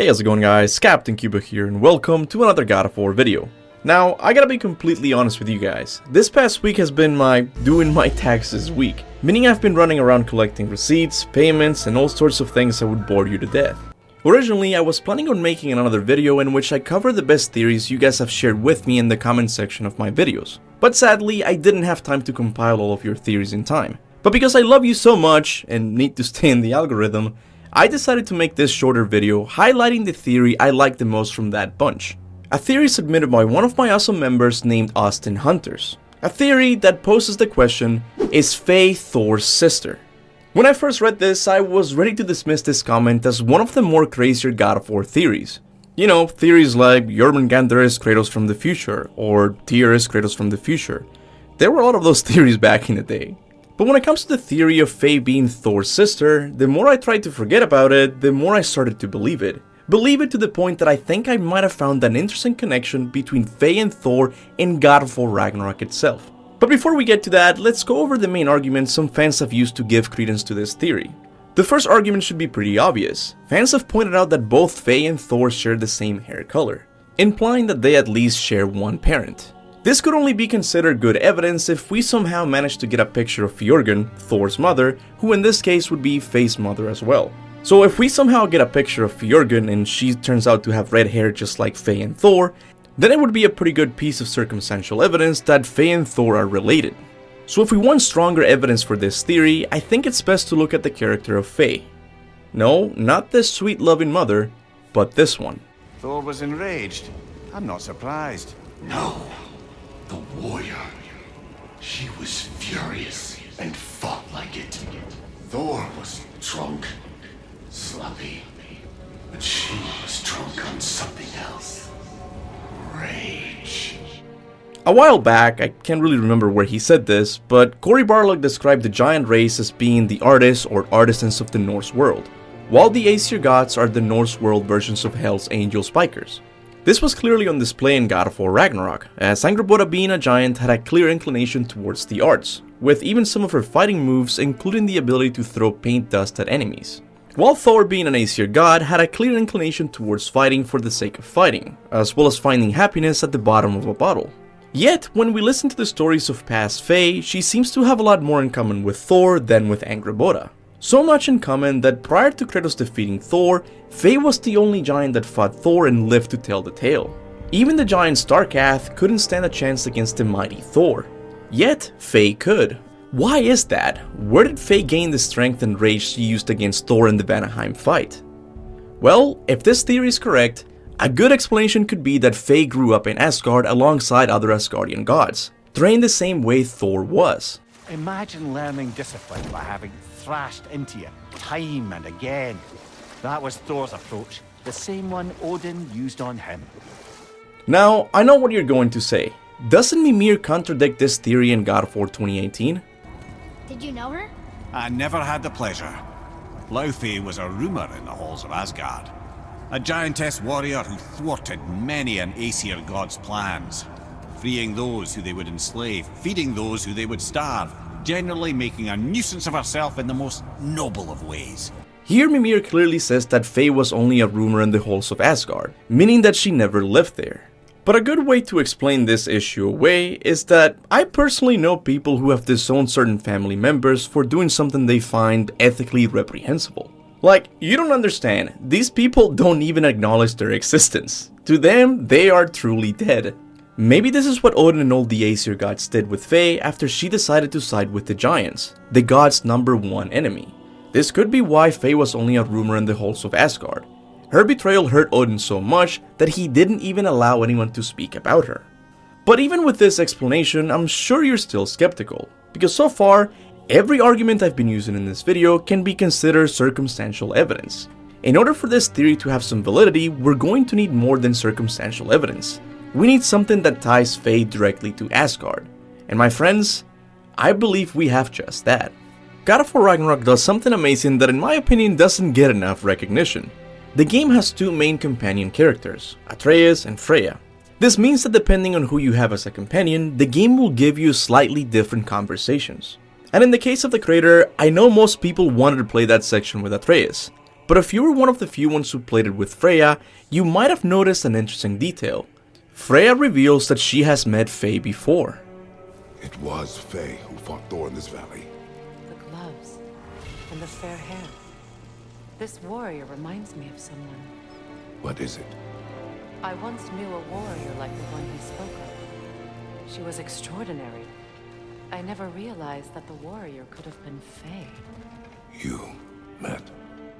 Hey, how's it going guys? Captain Cuba here and welcome to another God of War video. Now, I gotta be completely honest with you guys. This past week has been my doing my taxes week, meaning I've been running around collecting receipts, payments, and all sorts of things that would bore you to death. Originally, I was planning on making another video in which I cover the best theories you guys have shared with me in the comment section of my videos. But sadly, I didn't have time to compile all of your theories in time. But because I love you so much and need to stay in the algorithm, I decided to make this shorter video highlighting the theory I like the most from that bunch. A theory submitted by one of my awesome members named Austin Hunters. A theory that poses the question, is Faye Thor's sister? When I first read this, I was ready to dismiss this comment as one of the more crazier God of War theories. You know, theories like Jormungandr is Kratos from the future, or Tyr is Kratos from the future. There were a lot of those theories back in the day. But when it comes to the theory of Faye being Thor's sister, the more I tried to forget about it, the more I started to believe it. Believe it to the point that I think I might have found an interesting connection between Faye and Thor in God of War Ragnarok itself. But before we get to that, let's go over the main arguments some fans have used to give credence to this theory. The first argument should be pretty obvious. Fans have pointed out that both Faye and Thor share the same hair color, implying that they at least share one parent. This could only be considered good evidence if we somehow manage to get a picture of Fjörgyn, Thor's mother, who in this case would be Faye's mother as well. So if we somehow get a picture of Fjörgyn and she turns out to have red hair just like Faye and Thor, then it would be a pretty good piece of circumstantial evidence that Faye and Thor are related. So if we want stronger evidence for this theory, I think it's best to look at the character of Faye. No, not this sweet loving mother, but this one. Thor was enraged. I'm not surprised. No. The warrior. She was furious and fought like it. Thor was drunk, sloppy, but she was drunk on something else. Rage. A while back, I can't really remember where he said this, but Cory Barlog described the giant race as being the artists or artisans of the Norse world, while the Aesir gods are the Norse world versions of Hell's angel spikers. This was clearly on display in God of War Ragnarok, as Angrboda being a giant had a clear inclination towards the arts, with even some of her fighting moves including the ability to throw paint dust at enemies. While Thor being an Aesir god had a clear inclination towards fighting for the sake of fighting, as well as finding happiness at the bottom of a bottle. Yet, when we listen to the stories of past Faye, she seems to have a lot more in common with Thor than with Angrboda. So much in common that prior to Kratos defeating Thor, Faye was the only giant that fought Thor and lived to tell the tale. Even the giant Starkath couldn't stand a chance against the mighty Thor. Yet, Faye could. Why is that? Where did Faye gain the strength and rage she used against Thor in the Vanaheim fight? Well, if this theory is correct, a good explanation could be that Faye grew up in Asgard alongside other Asgardian gods, trained the same way Thor was. Imagine learning discipline by having thrashed into you time and again. That was Thor's approach, the same one Odin used on him. Now, I know what you're going to say. Doesn't Mimir contradict this theory in God of War 2018? Did you know her? I never had the pleasure. Laufey was a rumour in the halls of Asgard. A giantess warrior who thwarted many an Aesir god's plans, freeing those who they would enslave, feeding those who they would starve, generally making a nuisance of herself in the most noble of ways. Here Mimir clearly says that Faye was only a rumor in the halls of Asgard, meaning that she never lived there. But a good way to explain this issue away is that I personally know people who have disowned certain family members for doing something they find ethically reprehensible. Like, you don't understand, these people don't even acknowledge their existence. To them, they are truly dead. Maybe this is what Odin and all the Aesir gods did with Faye after she decided to side with the giants, the gods' #1 enemy. This could be why Faye was only a rumor in the halls of Asgard. Her betrayal hurt Odin so much that he didn't even allow anyone to speak about her. But even with this explanation, I'm sure you're still skeptical, because so far, every argument I've been using in this video can be considered circumstantial evidence. In order for this theory to have some validity, we're going to need more than circumstantial evidence. We need something that ties Faye directly to Asgard. And my friends, I believe we have just that. God of War Ragnarok does something amazing that in my opinion doesn't get enough recognition. The game has two main companion characters, Atreus and Freya. This means that depending on who you have as a companion, the game will give you slightly different conversations. And in the case of the crater, I know most people wanted to play that section with Atreus, but if you were one of the few ones who played it with Freya, you might have noticed an interesting detail. Freya reveals that she has met Faye before. It was Faye who fought Thor in this valley. The gloves and the fair hair. This warrior reminds me of someone. What is it? I once knew a warrior like the one he spoke of. She was extraordinary. I never realized that the warrior could have been Faye. You met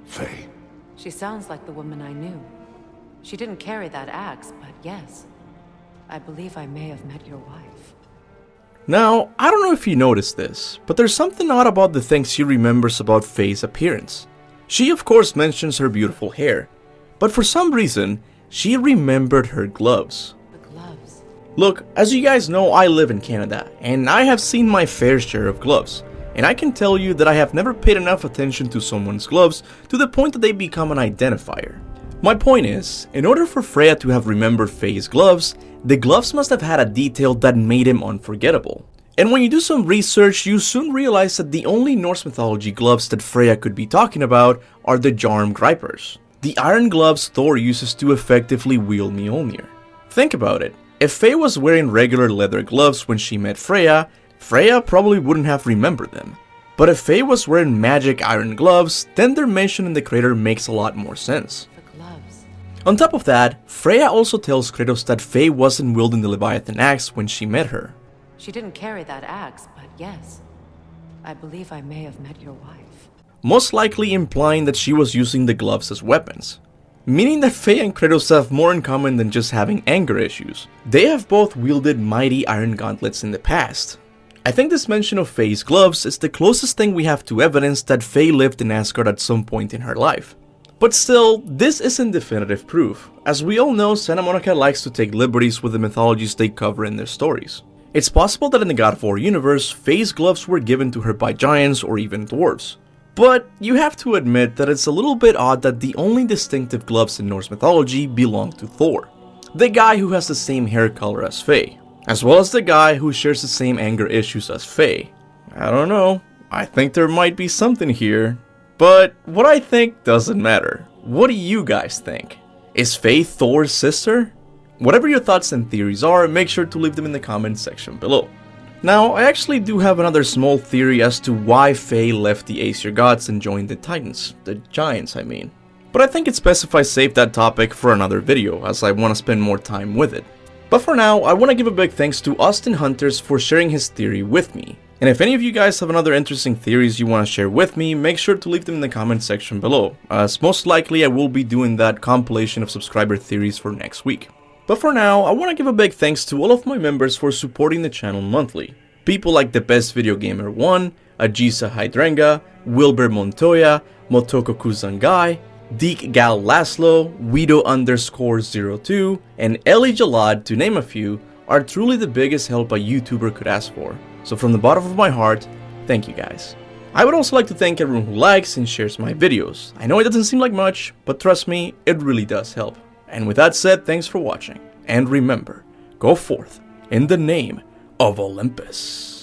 Faye? She sounds like the woman I knew. She didn't carry that axe, but yes. I believe I may have met your wife. Now, I don't know if you noticed this, but there's something odd about the things she remembers about Faye's appearance. She of course mentions her beautiful hair, but for some reason, she remembered her gloves. The gloves. Look, as you guys know, I live in Canada, and I have seen my fair share of gloves, and I can tell you that I have never paid enough attention to someone's gloves to the point that they become an identifier. My point is, in order for Freya to have remembered Faye's gloves, the gloves must have had a detail that made him unforgettable. And when you do some research, you soon realize that the only Norse mythology gloves that Freya could be talking about are the Jarmgripers, the iron gloves Thor uses to effectively wield Mjolnir. Think about it, if Faye was wearing regular leather gloves when she met Freya, Freya probably wouldn't have remembered them. But if Faye was wearing magic iron gloves, then their mention in the crater makes a lot more sense. The gloves. On top of that, Freya also tells Kratos that Faye wasn't wielding the Leviathan axe when she met her. She didn't carry that axe, but yes. I believe I may have met your wife. Most likely implying that she was using the gloves as weapons. Meaning that Faye and Kratos have more in common than just having anger issues. They have both wielded mighty iron gauntlets in the past. I think this mention of Faye's gloves is the closest thing we have to evidence that Faye lived in Asgard at some point in her life. But still, this isn't definitive proof. As we all know, Santa Monica likes to take liberties with the mythologies they cover in their stories. It's possible that in the God of War universe, Faye's gloves were given to her by giants or even dwarves. But you have to admit that it's a little bit odd that the only distinctive gloves in Norse mythology belong to Thor, the guy who has the same hair color as Faye, as well as the guy who shares the same anger issues as Faye. I don't know, I think there might be something here, but what I think doesn't matter. What do you guys think? Is Faye Thor's sister? Whatever your thoughts and theories are, make sure to leave them in the comments section below. Now, I actually do have another small theory as to why Faye left the Aesir gods and joined the Titans, the giants I mean. But I think it's best if I save that topic for another video, as I want to spend more time with it. But for now, I want to give a big thanks to Austin Hunters for sharing his theory with me. And if any of you guys have another interesting theories you want to share with me, make sure to leave them in the comment section below, as most likely I will be doing that compilation of subscriber theories for next week. But for now, I want to give a big thanks to all of my members for supporting the channel monthly. People like The Best Video Gamer 1, Ajisa Hydrenga, Wilbur Montoya, Motoko Kuzangai, Deek Gal Laszlo, Wido_02, and Eli Jalad, to name a few, are truly the biggest help a YouTuber could ask for. So from the bottom of my heart, thank you guys. I would also like to thank everyone who likes and shares my videos. I know it doesn't seem like much, but trust me, it really does help. And with that said, thanks for watching, and remember, go forth in the name of Olympus.